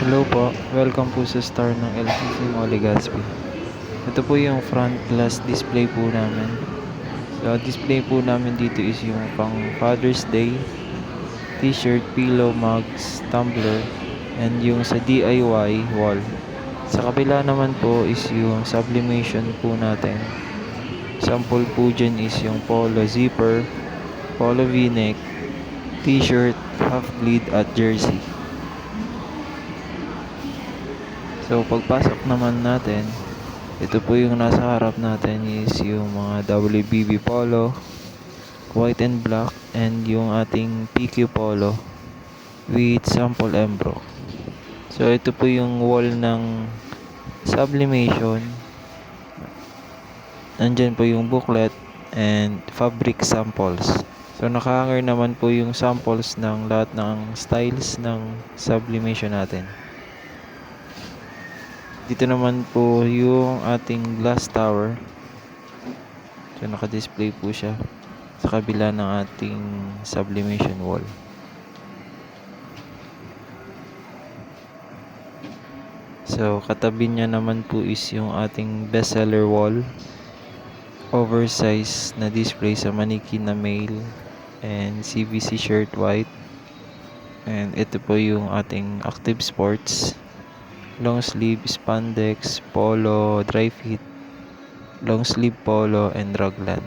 Hello po, welcome po sa store ng LCC Mall Legazpi. Ito po yung front glass display po namin. So, display po namin dito is yung pang Father's Day, t-shirt, pillow, mugs, tumbler, and yung sa DIY wall. Sa kabila naman po is yung sublimation po natin. Sample po dyan is yung polo zipper, polo v-neck, t-shirt, half bleed at jersey. So, pagpasok naman natin, ito po yung nasa harap natin is yung mga WBB polo, white and black, and yung ating PQ polo with sample embro. So, ito po yung wall ng sublimation. Nandyan po yung booklet and fabric samples. So, nakahanger naman po yung samples ng lahat ng styles ng sublimation natin. Dito naman po yung ating glass tower. So, naka-display po siya sa kabila ng ating sublimation wall. So, katabi niya naman po is yung ating bestseller wall. Oversize na display sa mannequin na male and CVC shirt white. And ito po yung ating active sports. Long sleeve, spandex, polo, dry fit, long sleeve polo, and raglan.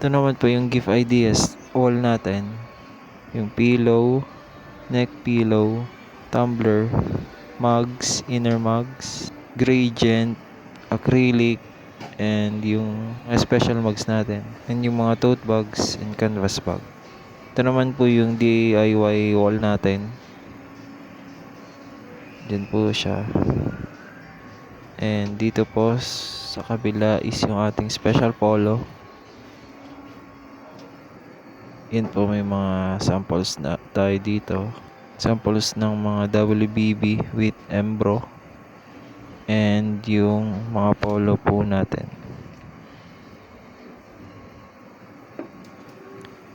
Ito naman po yung gift ideas wall natin. Yung pillow, neck pillow, tumbler, mugs, inner mugs, gradient, acrylic, and yung special mugs natin. And yung mga tote bags and canvas bag. Ito naman po yung DIY wall natin. Diyan po siya. And dito po sa kabila is yung ating special polo. Yan po, may mga samples na tayo dito. Samples ng mga WBB with embro. And yung mga polo po natin.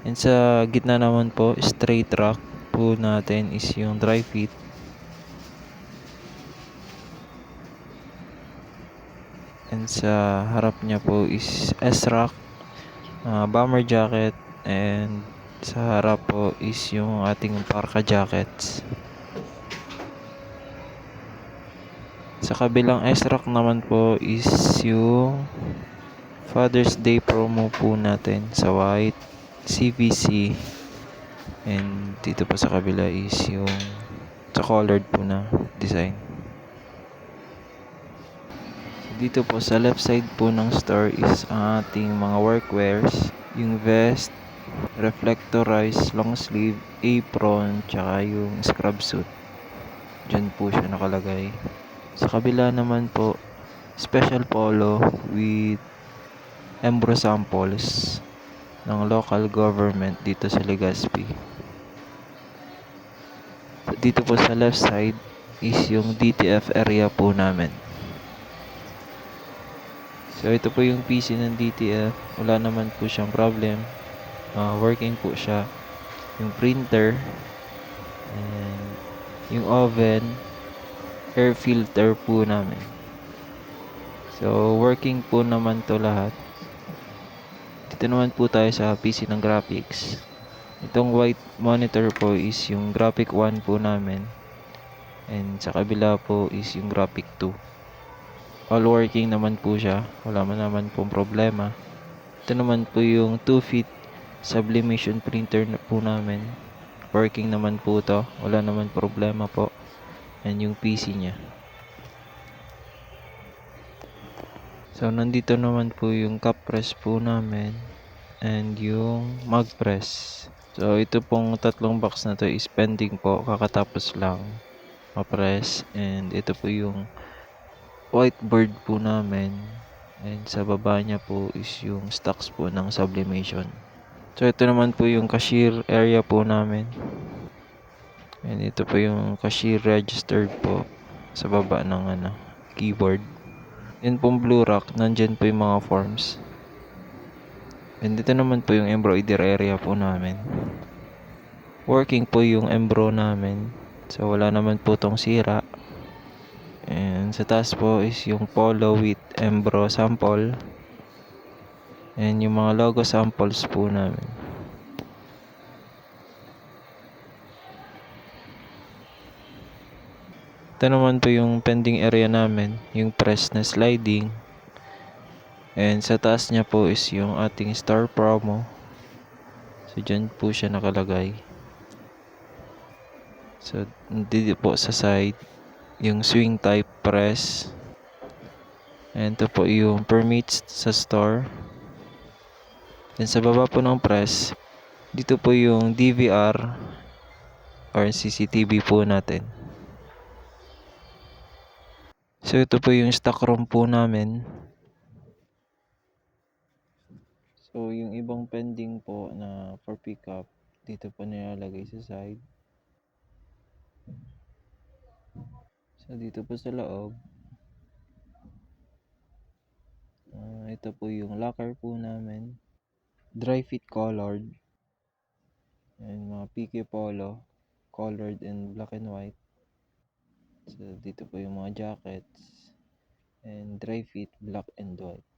And sa gitna naman po, straight rack po natin is yung dry fit. And sa harap niya po is S-rack, bomber jacket, and sa harap po is yung ating parka jackets. Sa kabilang S-rack naman po is yung Father's Day promo po natin sa white, CVC, and dito po sa kabila is yung sa colored po na design. Dito po sa left side po ng store is ang ating mga workwears, yung vest, reflectorized long sleeve, apron, tsaka yung scrub suit. Diyan po siya nakalagay. Sa kabila naman po, special polo with embro samples ng local government dito sa Legazpi. Dito po sa left side is yung DTF area po namin. So, ito po yung PC ng DTF. Wala naman po siyang problem. Working po siya. Yung printer. And yung oven. Air filter po namin. So, working po naman to lahat. Dito naman po tayo sa PC ng graphics. Itong white monitor po is yung graphic 1 po namin. And sa kabila po is yung graphic 2. All working naman po siya. Wala man naman pong problema. Ito naman po yung 2 feet sublimation printer na po namin. Working naman po to. Wala naman problema po. And yung PC niya. So, nandito naman po yung cup press po namin. And yung mug press. So, ito pong tatlong box na to is pending po. Kakatapos lang ma-press. And ito po yung whiteboard po namin. And sa baba niya po is yung stocks po ng sublimation. So, ito naman po yung cashier area po namin. And ito po yung cashier registered po sa baba ng keyboard. Yan pong blue rack, nandyan po yung mga forms. And dito naman po yung embroidery area po namin. working po yung Embro namin. So wala naman po tong sira. And sa taas po is yung Polo with Embro sample. And yung mga logo samples po namin. Ito naman po yung pending area namin, yung press na sliding. And sa taas niya po is yung ating star promo. So dyan po siya nakalagay. So dito po sa side, yung swing type press. And ito po yung permits sa store. Then sa baba po ng press, dito po yung DVR or CCTV po natin. So ito po yung stock room po namin. So yung ibang pending po na for pickup, dito po nilalagay sa side. So dito po sa loob, ito po yung locker po namin. Dry fit colored. And mga PK Polo, colored and black and white. So dito po yung mga jackets. And dry fit black and white.